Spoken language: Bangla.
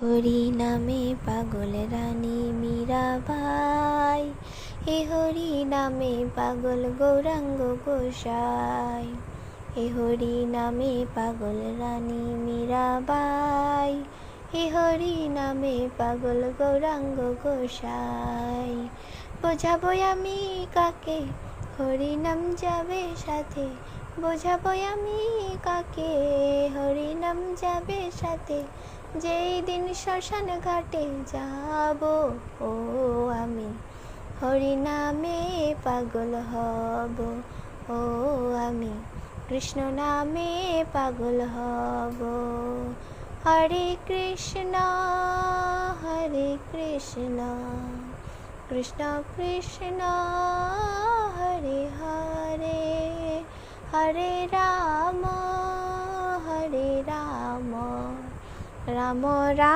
হরি নামে পাগল রানী মীরাবাই, এ হরি নামে পাগল গৌরাঙ্গ গোসাই। এ হরি নামে পাগল রানী মীরাবাই, এ হরি নামে পাগল গৌরাঙ্গ গোসাই। বোঝাবো আমি কাকে হরি নাম যাবে সাথে, বোঝাবো আমি কাকে হরি নাম যাবে সাথে। যেই দিন শ্মশান ঘাটে যাব ও আমি, হরি নামে পাগল হব ও আমি, কৃষ্ণ নামে পাগল হব। হরে কৃষ্ণ কৃষ্ণ কৃষ্ণ হরে হরে, হরে রাম রাম রাম।